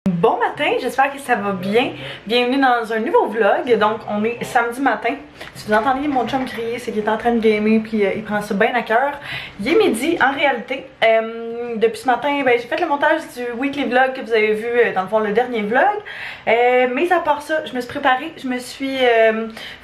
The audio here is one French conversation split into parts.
Bon matin, j'espère que ça va bien. Bienvenue dans un nouveau vlog. Donc on est samedi matin. Si vous entendez mon chum crier, c'est qu'il est en train de gamer puis il prend ça bien à cœur. Il est midi en réalité. Depuis ce matin, j'ai fait le montage du weekly vlog que vous avez vu dans le fond le dernier vlog. Mais à part ça, je me suis préparée, je me suis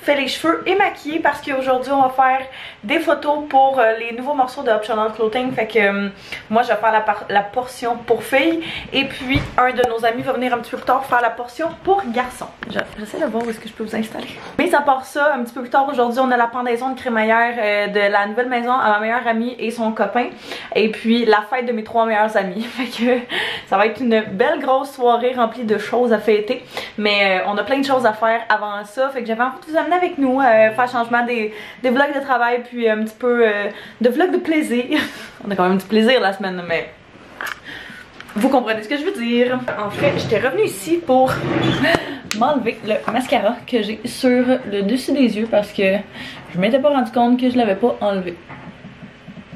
fait les cheveux et maquillée parce qu'aujourd'hui on va faire des photos pour les nouveaux morceaux de Optional Clothing. Fait que moi je vais faire la portion pour filles et puis un de nos amis va venir un petit peu plus tard pour faire la portion pour garçons. J'essaie de voir où est-ce que je peux vous installer. Mais à part ça, un petit peu plus tard aujourd'hui, on a la pendaison de crémaillère de la nouvelle maison à ma meilleure amie et son copain. Et puis la fête de mes 3 meilleurs amis. Fait que ça va être une belle grosse soirée remplie de choses à fêter. Mais on a plein de choses à faire avant ça. Fait que j'avais envie de vous amener avec nous, faire changement des vlogs de travail puis un petit peu de vlogs de plaisir. On a quand même du plaisir la semaine, mais vous comprenez ce que je veux dire. En fait, j'étais revenue ici pour m'enlever le mascara que j'ai sur le dessus des yeux parce que je m'étais pas rendu compte que je l'avais pas enlevé.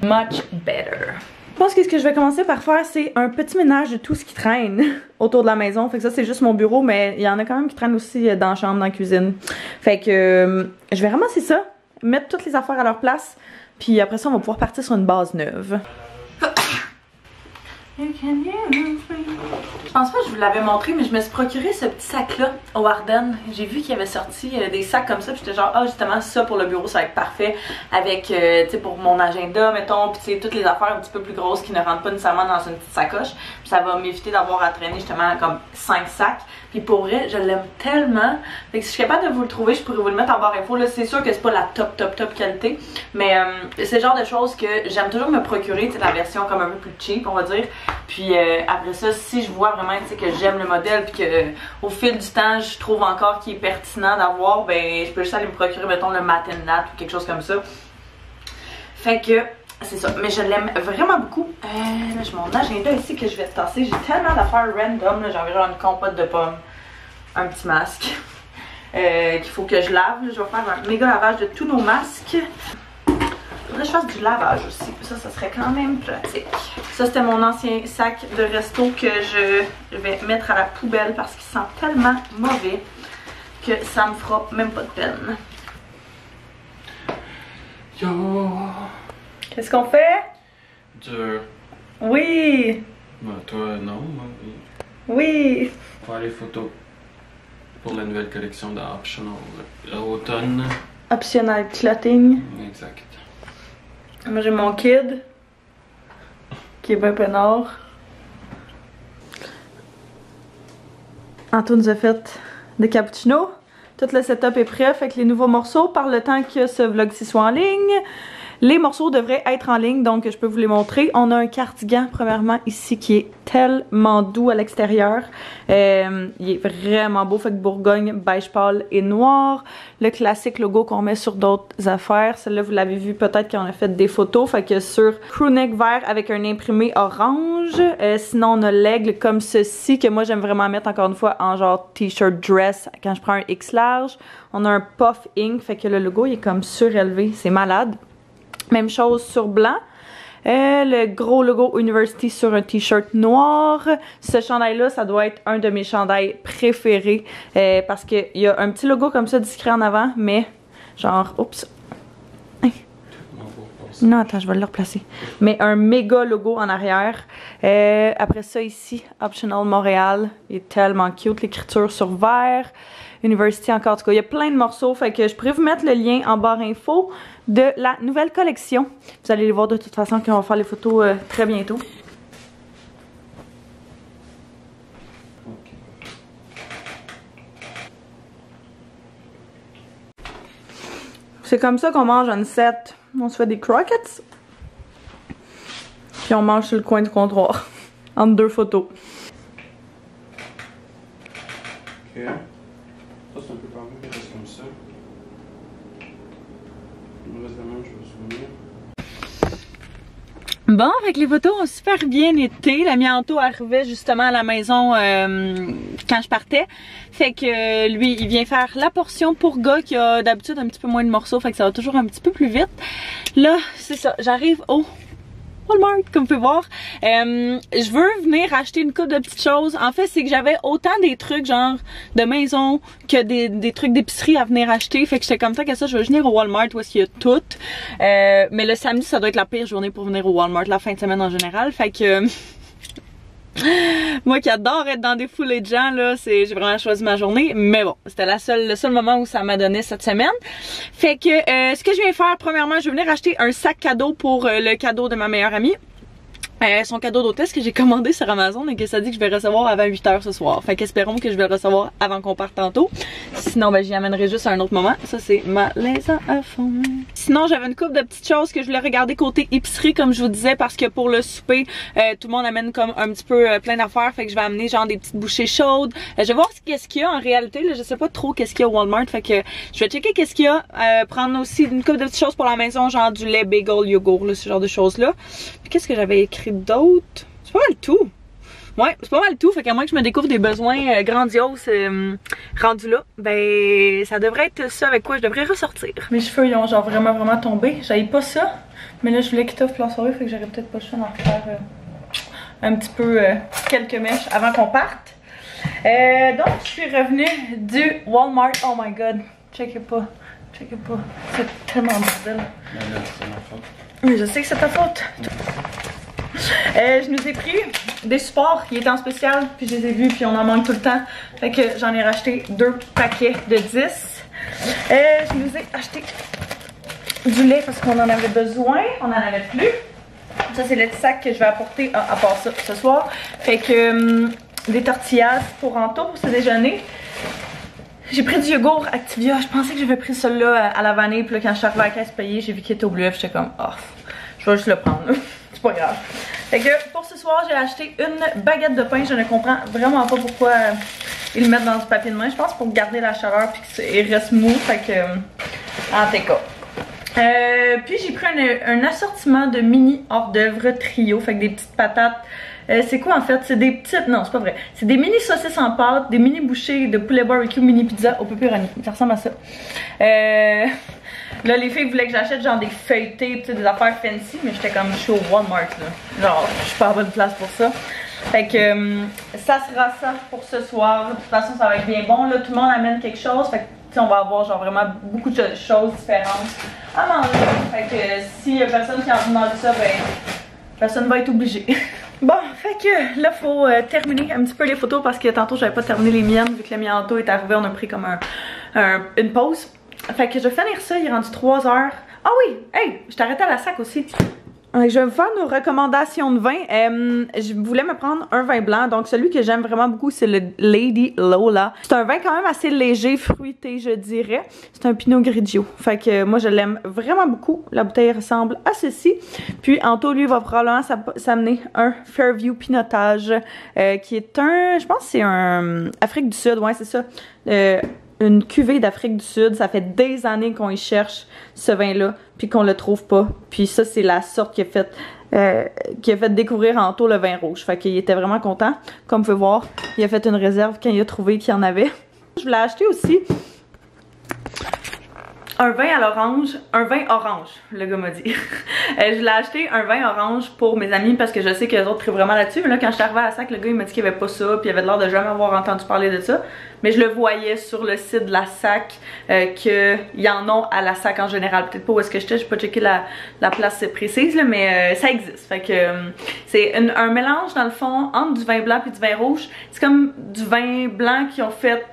Much better. Je pense que ce que je vais commencer par faire, c'est un petit ménage de tout ce qui traîne autour de la maison. Fait que ça, c'est juste mon bureau, mais il y en a quand même qui traînent aussi dans la chambre, dans la cuisine. Fait que je vais ramasser ça, mettre toutes les affaires à leur place, puis après ça, on va pouvoir partir sur une base neuve. Je pense pas que je vous l'avais montré, mais je me suis procuré ce petit sac là au Ardennes. J'ai vu qu'il y avait sorti des sacs comme ça, puis j'étais genre, ah justement ça pour le bureau ça va être parfait avec, tu sais, pour mon agenda mettons, puis tu sais, toutes les affaires un petit peu plus grosses qui ne rentrent pas nécessairement dans une petite sacoche. Puis ça va m'éviter d'avoir à traîner justement comme 5 sacs. Puis pour vrai, je l'aime tellement. Fait que si je suis capable de vous le trouver, je pourrais vous le mettre en barre info. Là, c'est sûr que c'est pas la top qualité, mais c'est le genre de choses que j'aime toujours me procurer, tu sais, la version comme un peu plus cheap, on va dire. Puis après ça, si je vois vraiment, tu sais, que j'aime le modèle, puis que au fil du temps, je trouve encore qu'il est pertinent d'avoir, ben je peux juste aller me procurer, mettons, le Matin Nat ou quelque chose comme ça. Fait que c'est ça, mais je l'aime vraiment beaucoup. Là, j'ai mon agenda ici que je vais tasser. J'ai tellement d'affaires random. J'ai environ une compote de pommes, un petit masque qu'il faut que je lave. Là, je vais faire un méga lavage de tous nos masques. Faudrait que je fasse du lavage aussi. Ça serait quand même pratique. Ça, c'était mon ancien sac de resto que je vais mettre à la poubelle parce qu'il sent tellement mauvais que ça me fera même pas de peine. Yo! Qu'est-ce qu'on fait? Dur. Oui! Bah, toi, non. Oui! Faire les photos pour la nouvelle collection d'Optional Automne. Optional Clothing. Exact. Moi, j'ai mon kid qui est bien peinard. Anto nous a fait des cappuccinos. Tout le setup est prêt avec les nouveaux morceaux par le temps que ce vlog-ci soit en ligne. Les morceaux devraient être en ligne, donc je peux vous les montrer. On a un cardigan, premièrement, ici, qui est tellement doux à l'extérieur. Il est vraiment beau, fait que Bourgogne, beige pâle et noir. Le classique logo qu'on met sur d'autres affaires. Celle-là, vous l'avez vu peut-être quand on a fait des photos. Fait que sur crewneck vert avec un imprimé orange. Sinon, on a l'aigle comme ceci, que moi, j'aime vraiment mettre, encore une fois, en genre t-shirt dress quand je prends un X large. On a un puff ink, fait que le logo, il est comme surélevé. C'est malade. Même chose sur blanc. Le gros logo University sur un t-shirt noir. Ce chandail-là, ça doit être un de mes chandails préférés. Parce qu'il y a un petit logo comme ça discret en avant, mais genre, oups. Non, attends, je vais le replacer. Mais un méga logo en arrière. Après ça, ici, Optional Montréal. Il est tellement cute. L'écriture sur vert. University encore. En tout cas, il y a plein de morceaux. Fait que je pourrais vous mettre le lien en barre info de la nouvelle collection. Vous allez les voir de toute façon quand on va faire les photos très bientôt. C'est comme ça qu'on mange un set. On se fait des croquettes. Puis on mange sur le coin du comptoir. Entre deux photos. Ok. Ça, c'est un peu par là, reste comme ça. Le reste de la main, je vais me souvenir. Bon, fait que les photos ont super bien été. L'ami Anto arrivait justement à la maison quand je partais. Fait que lui, il vient faire la portion pour gars qui a d'habitude un petit peu moins de morceaux. Fait que ça va toujours un petit peu plus vite. Là, c'est ça. J'arrive au Walmart, comme vous pouvez voir. Je veux venir acheter une couple de petites choses. En fait, c'est que j'avais autant des trucs genre de maison que des trucs d'épicerie à venir acheter. Fait que j'étais comme ça que ça, je vais venir au Walmart où est-ce qu'il y a tout. Mais le samedi, ça doit être la pire journée pour venir au Walmart, la fin de semaine en général. Fait que... moi qui adore être dans des foulées de gens, là, j'ai vraiment choisi ma journée. Mais bon, c'était le seul moment où ça m'a donné cette semaine. Fait que ce que je viens faire, premièrement, je vais venir acheter un sac cadeau pour le cadeau de ma meilleure amie. Son cadeau d'hôtesse que j'ai commandé sur Amazon et que ça dit que je vais recevoir avant 8h ce soir. Fait qu'espérons que je vais le recevoir avant qu'on parte tantôt. Sinon, ben j'y amènerai juste à un autre moment. Ça, c'est malaisant à fond. Sinon, j'avais une couple de petites choses que je voulais regarder côté épicerie, comme je vous disais, parce que pour le souper, tout le monde amène comme un petit peu plein d'affaires. Fait que je vais amener genre des petites bouchées chaudes. Je vais voir qu'est-ce qu'il y a en réalité. Là, je sais pas trop qu'est-ce qu'il y a au Walmart. Fait que je vais checker qu'est-ce qu'il y a. Prendre aussi une couple de petites choses pour la maison, genre du lait, bagel, yogourt, là, ce genre de choses-là. Puis qu'est-ce que j'avais écrit d'autres? C'est pas mal tout. Ouais, c'est pas mal tout. Fait qu'à moins que je me découvre des besoins grandioses rendus là, ben ça devrait être ça avec quoi je devrais ressortir. Mes cheveux ils ont genre vraiment tombé. J'avais pas ça. Mais là je voulais qu'ils t'offrent la soirée, fait que j'aurais peut-être pas le choix d'en refaire un petit peu quelques mèches avant qu'on parte. Donc je suis revenue du Walmart. Oh my god. Checkez pas. C'est tellement bordel. Mais je sais que c'est ta faute. Je nous ai pris des supports qui étaient en spécial, puis je les ai vus, puis on en manque tout le temps. Fait que j'en ai racheté 2 paquets de 10. Je nous ai acheté du lait parce qu'on en avait besoin, on en avait plus. Ça c'est le petit sac que je vais apporter à part ça ce soir. Fait que des tortillas pour Anto pour ce déjeuner. J'ai pris du yogourt Activia, je pensais que j'avais pris celui-là à la vanille, puis là quand je suis arrivée à la caisse payée, j'ai vu qu'il était au bleu, j'étais comme oh, je vais juste le prendre. C'est pas grave. Fait que pour ce soir, j'ai acheté une baguette de pain. Je ne comprends vraiment pas pourquoi ils le mettent dans du papier de main. Je pense pour garder la chaleur puis qu'il reste mou. Fait que en tout cas. Puis j'ai pris un assortiment de mini hors d'œuvre trio. Fait que des petites patates. C'est quoi en fait? C'est des petites... Non, c'est pas vrai. C'est des mini saucisses en pâte, des mini bouchées de poulet barbecue, mini pizza au pepperoni. Ça ressemble à ça. Là, les filles voulaient que j'achète genre des feuilletés, des affaires fancy, mais j'étais comme, je suis au Walmart là. Genre, je suis pas à bonne place pour ça. Fait que ça sera ça pour ce soir. De toute façon, ça va être bien bon. Là, tout le monde amène quelque chose. Fait que on va avoir genre vraiment beaucoup de choses différentes à manger. Fait que s'il y a personne qui a envie de manger ça, ben personne va être obligé. Bon, fait que là, faut terminer un petit peu les photos parce que tantôt, j'avais pas terminé les miennes. Vu que la mienne Anto est arrivée, on a pris comme une pause. Fait que je vais finir ça, il est rendu 3h. Ah oui, hey, je t'arrêtais à la sac aussi. Je vais vous faire nos recommandations de vin. Je voulais me prendre un vin blanc. Donc celui que j'aime vraiment beaucoup, c'est le Lady Lola. C'est un vin quand même assez léger, fruité, je dirais. C'est un Pinot Grigio. Fait que moi, je l'aime vraiment beaucoup. La bouteille ressemble à ceci. Puis Anto, lui, va probablement s'amener un Fairview Pinotage qui est un... Je pense que c'est un... Afrique du Sud, ouais, c'est ça. Une cuvée d'Afrique du Sud. Ça fait des années qu'on y cherche ce vin-là, puis qu'on le trouve pas. Puis ça, c'est la sorte qui a fait découvrir Anto le vin rouge. Fait qu'il était vraiment content. Comme vous pouvez voir, il a fait une réserve quand il a trouvé qu'il y en avait. Je voulais acheter aussi un vin à l'orange, un vin orange, le gars m'a dit. Je voulais acheter un vin orange pour mes amis parce que je sais que les autres trient vraiment là-dessus. Mais là, quand je suis arrivée à la SAC, le gars il m'a dit qu'il n'y avait pas ça, puis il avait l'air de jamais avoir entendu parler de ça. Mais je le voyais sur le site de la SAC qu'il y en a à la SAC en général. Peut-être pas où est-ce que j'étais, j'ai pas checké la place précise, là, mais ça existe. Fait que c'est un mélange dans le fond entre du vin blanc et du vin rouge. C'est comme du vin blanc qui ont fait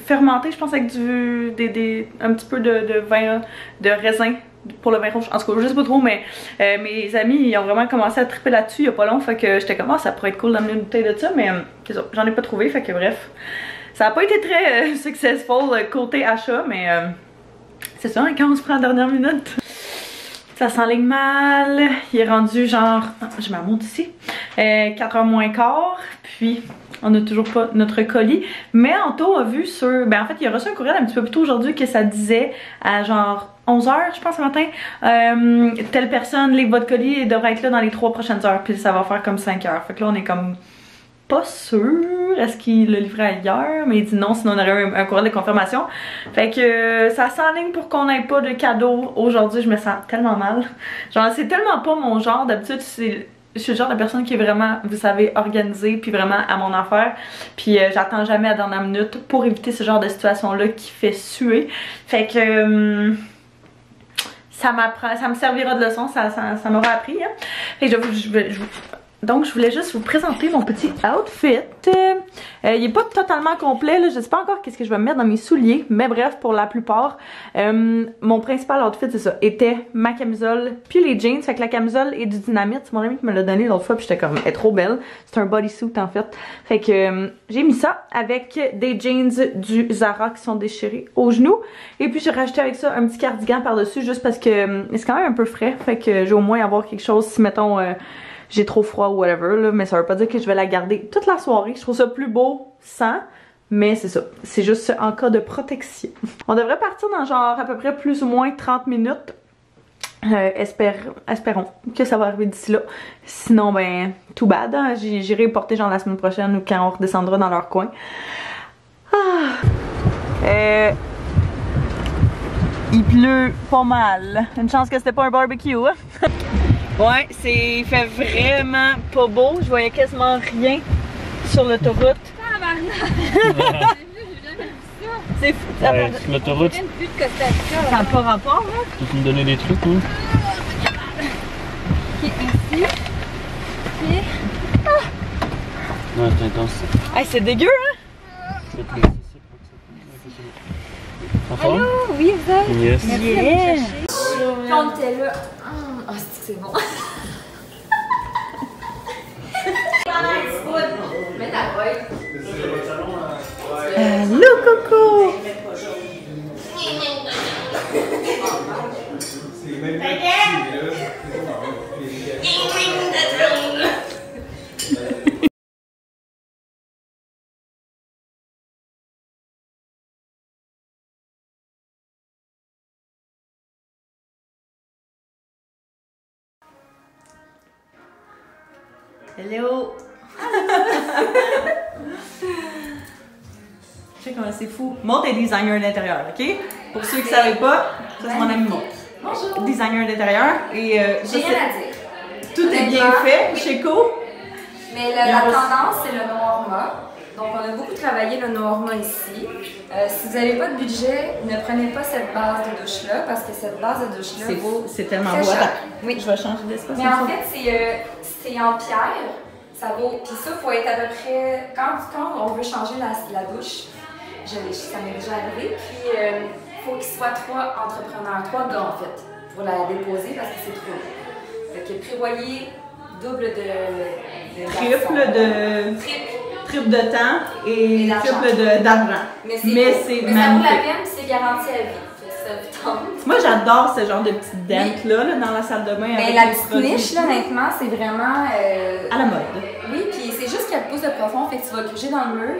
fermenté, je pense, avec un petit peu de vin de raisin pour le vin rouge. En tout cas, je sais pas trop, mais mes amis ils ont vraiment commencé à triper là-dessus il y a pas long. Fait que j'étais comme, ça pourrait être cool d'amener une bouteille de ça, mais c'est ça, j'en ai pas trouvé. Fait que bref, ça a pas été très successful côté achat, mais c'est ça, quand on se prend à la dernière minute. Ça s'enligne mal. Il est rendu genre, je m'en monte ici, 4h moins quart, puis on n'a toujours pas notre colis. Mais Anto a vu sur... Ben en fait, il a reçu un courriel un petit peu plus tôt aujourd'hui que ça disait à genre 11h, je pense, ce matin. Telle personne, votre colis devrait être là dans les 3 prochaines heures. Puis ça va faire comme 5 heures. Fait que là, on est comme pas sûr. est-ce qu'il l'a livré ailleurs? Mais il dit non, sinon on aurait eu un courriel de confirmation. Fait que ça s'enligne pour qu'on n'ait pas de cadeau. Aujourd'hui, je me sens tellement mal. Genre, c'est tellement pas mon genre. D'habitude, je suis le genre de personne qui est vraiment, vous savez, organisée, puis vraiment à mon affaire. Puis j'attends jamais à la dernière minute pour éviter ce genre de situation-là qui fait suer. Fait que ça me servira de leçon, ça m'aura appris. Hein. Fait que donc je voulais juste vous présenter mon petit outfit. Il est pas totalement complet, là. Je sais pas encore qu'est-ce que je vais mettre dans mes souliers, mais bref, pour la plupart, mon principal outfit, c'est ça, était ma camisole puis les jeans. Fait que la camisole est du Dynamite, c'est mon ami qui me l'a donné l'autre fois puis j'étais comme, elle est trop belle. C'est un bodysuit en fait. Fait que j'ai mis ça avec des jeans du Zara qui sont déchirés aux genoux. Et puis j'ai rajouté avec ça un petit cardigan par-dessus juste parce que c'est quand même un peu frais. Fait que j'ai au moins avoir quelque chose si mettons j'ai trop froid ou whatever, là, mais ça veut pas dire que je vais la garder toute la soirée. Je trouve ça plus beau sans, mais c'est ça. C'est juste en cas de protection. On devrait partir dans genre à peu près plus ou moins 30 minutes. Espérons que ça va arriver d'ici là. Sinon, ben, too bad. Hein? J'irai porter genre la semaine prochaine ou quand on redescendra dans leur coin. Il pleut pas mal. Une chance que c'était pas un barbecue, hein? Ouais, il fait vraiment pas beau. Je voyais quasiment rien sur l'autoroute. C'est fou. Ouais, sur l'autoroute. Ça n'a pas rapport, là. Tu peux me donner des trucs, hein? Qui est ici. Puis. Ouais, c'est intense. Hey, c'est dégueu, hein? Allô, oui, vous êtes? Yes. Merci de me chercher. Quand on était là. Oh, c'est bon. Mets ta boîte. Allô, Coco! Hello! Je sais comment c'est fou. Maud est designer d'intérieur, ok? Pour ceux qui ne savaient pas, ça c'est mon ami Maud. Bonjour. Designer d'intérieur et J'ai rien à dire. tout est bien fait chez Co. Mais la tendance, c'est le Noirma. Donc, on a beaucoup travaillé le Noirma ici. Si vous n'avez pas de budget, ne prenez pas cette base de douche-là parce que cette base de douche-là C'est beau, c'est tellement très beau. cher. Attends, Oui. je vais changer d'espace. Mais en fait, c'est en pierre. Ça vaut. Puis ça, il faut être à peu près. Quand on veut changer la douche, ça m'est déjà arrivé. Puis il faut qu'il soit 3 entrepreneurs, 3 gars en fait, pour la déposer parce que c'est trop lourd. Fait que prévoyez double de Triple de temps et triple d'argent. Mais c'est ça vaut la magnifique. peine, c'est garanti à vie. Fait que ça vous tente. Moi j'adore ce genre de petites dents là, dans la salle de bain. Mais avec la les petite produits niche, là, honnêtement, c'est vraiment. à la mode. Oui, puis c'est juste 4 pouces de profond, fait que tu vas gruger dans le mur.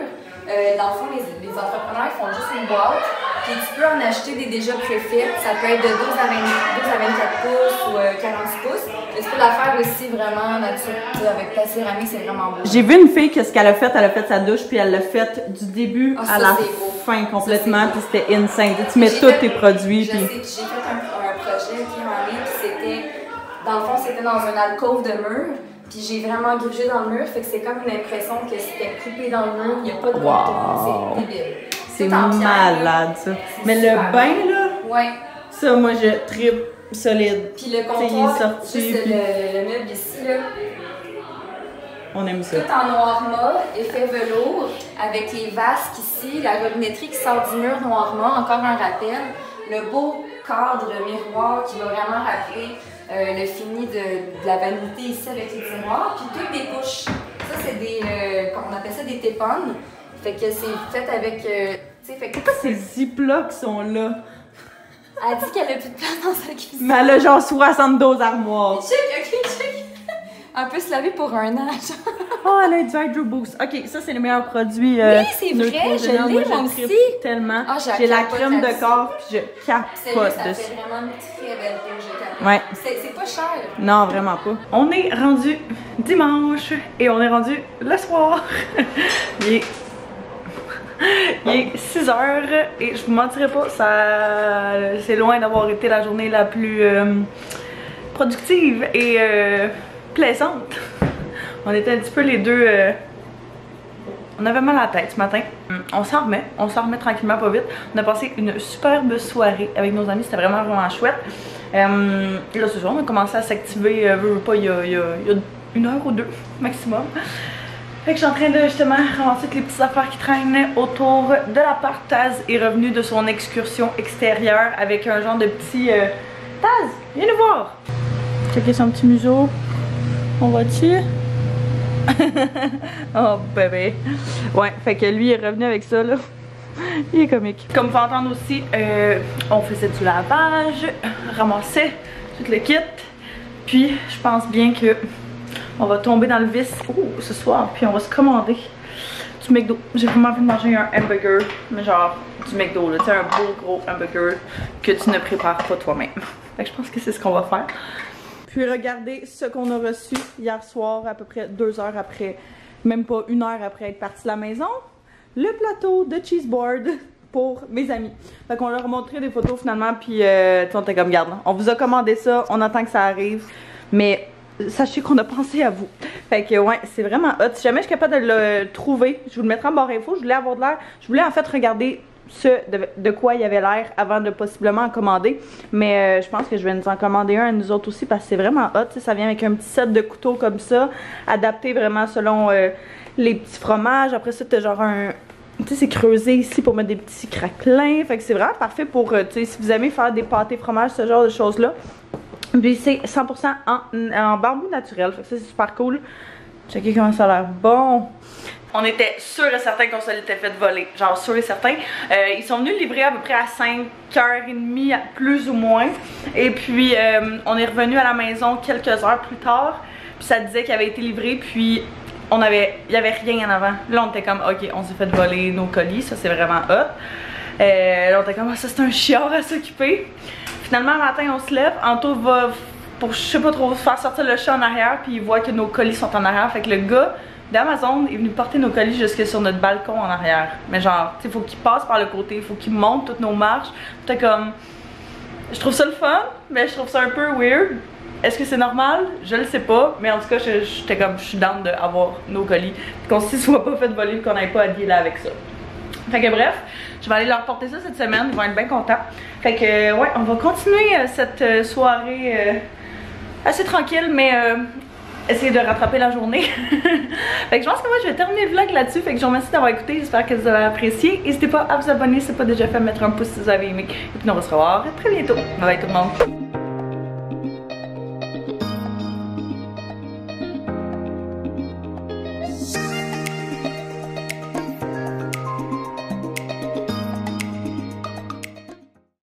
Dans le fond, les entrepreneurs ils font juste une boîte, puis tu peux en acheter des déjà préfaites. Ça peut être de 12 à 24 pouces ou 46 pouces. Mais tu peux la faire aussi vraiment nature, avec ta céramique, c'est vraiment beau. J'ai vu une fille que ce qu'elle a fait sa douche puis elle l'a fait du début à la fin complètement puis c'était insane. Tu mets tous tes produits. Je puis... sais, puis j'ai fait un projet qui est en ligne, puis c'était, dans le fond, c'était dans un alcôve de mur. Puis j'ai vraiment grugé dans le mur, fait que c'est comme une impression que c'était coupé dans le mur, il n'y a pas de contour, c'est débile. C'est Tout en pierre, malade ça. Mais le super bain là, ouais. ça moi je tripe solide. Puis le il est comptoir, sorti, juste puis- le meuble ici, là, On aime ça. tout en noir mat, effet velours, avec les vasques ici, la robinetterie qui sort du mur noir mat, encore un rappel, le beau cadre miroir qui va vraiment rappeler le fini de la vanité ici avec les tiroirs, puis toutes des couches. Ça, c'est des, on appelle ça des téponnes, fait que c'est fait avec, tu sais, fait que... Pourquoi ces ziplocs sont là? Elle dit qu'elle a plus de place dans sa cuisine. Mais elle a genre 72 armoires. Check, ok, check. Elle peut se laver pour un an, genre. Oh, elle a du Hydro Boost. Ok, ça c'est le meilleur produit. Oui, c'est vrai, Neutrogena. je l'ai, moi tripe aussi. tellement. Ah, j'ai la capote crème de là-dessus. corps puis je Sérieux, capote ça dessus. fait vraiment une très belle rouge de capote. Ouais. C'est pas cher. Non, vraiment pas. On est rendu dimanche et on est rendu le soir. Il est 6 h et je vous mentirais pas, c'est loin d'avoir été la journée la plus productive et plaisante. On était un petit peu les deux... on avait mal à la tête ce matin. On s'en remet tranquillement pas vite. On a passé une superbe soirée avec nos amis, c'était vraiment chouette. Là ce soir on a commencé à s'activer, il y a 1 heure ou 2 maximum. Fait que je suis en train de justement ramasser toutes les petites affaires qui traînent autour de l'appart. Taz est revenu de son excursion extérieure avec un genre de petit... Taz, viens nous voir! Checker son petit museau. On va dessus. Oh bébé. Ouais, fait que lui est revenu avec ça là. Il est comique. Comme vous pouvez entendre aussi, on faisait du lavage, ramassait tout le kit. Puis je pense bien que on va tomber dans le vice ce soir. Puis on va se commander du McDo. J'ai vraiment envie de manger un hamburger, mais genre du McDo là, tu sais, un beau gros hamburger que tu ne prépares pas toi-même. Fait que je pense que c'est ce qu'on va faire. Puis regardez ce qu'on a reçu hier soir, à peu près 2 heures après, même pas 1 heure après être parti de la maison. Le plateau de cheeseboard pour mes amis. Fait qu'on leur a montré des photos finalement, puis on était comme, garde, on vous a commandé ça, on attend que ça arrive, mais sachez qu'on a pensé à vous. Fait que ouais, c'est vraiment hot. Si jamais je suis capable de le trouver, je vous le mettrai en barre info. Je voulais avoir de l'air, je voulais en fait regarder de quoi il y avait l'air avant de possiblement en commander, mais je pense que je vais nous en commander un à nous autres aussi parce que c'est vraiment hot, ça vient avec un petit set de couteaux comme ça, adapté vraiment selon les petits fromages. Après ça t'as genre un, tu sais, c'est creusé ici pour mettre des petits craquelins, fait que c'est vraiment parfait pour, tu sais, si vous aimez faire des pâtés fromages, ce genre de choses là. Puis c'est 100% en bambou naturel, fait que ça c'est super cool. Checkez comment ça a l'air bon. On était sûr et certain qu'on se l'était fait voler. Genre sûr et certain. Ils sont venus livrer à peu près à 5h30 plus ou moins. Et puis on est revenu à la maison quelques heures plus tard. Puis ça disait qu'il avait été livré. Puis il y avait rien en avant. Là on était comme ok, on s'est fait voler nos colis. Ça c'est vraiment hot. Là on était comme ça c'est un chiard à s'occuper. Finalement le matin on se lève. Anto va pour je sais pas trop faire sortir le chat en arrière. Puis il voit que nos colis sont en arrière. Fait que le gars d'Amazon est venu porter nos colis jusque sur notre balcon en arrière. Mais genre, tu sais, faut qu'il passe par le côté, faut qu'il monte toutes nos marches. T'es comme... Je trouve ça le fun, mais je trouve ça un peu weird. Est-ce que c'est normal? Je le sais pas. Mais en tout cas, j'étais comme, je suis down d'avoir nos colis. Qu'on se soit pas fait voler, qu'on n'ait pas à dealer avec ça. Fait que bref, je vais aller leur porter ça cette semaine. Ils vont être bien contents. Fait que ouais, on va continuer cette soirée assez tranquille, mais... essayer de rattraper la journée. Fait que je pense que moi je vais terminer le vlog là-dessus. Fait que je vous remercie d'avoir écouté, j'espère que vous avez apprécié. N'hésitez pas à vous abonner si ce n'est pas déjà fait, mettre un pouce si vous avez aimé. Et puis on va se revoir très bientôt. Bye bye tout le monde.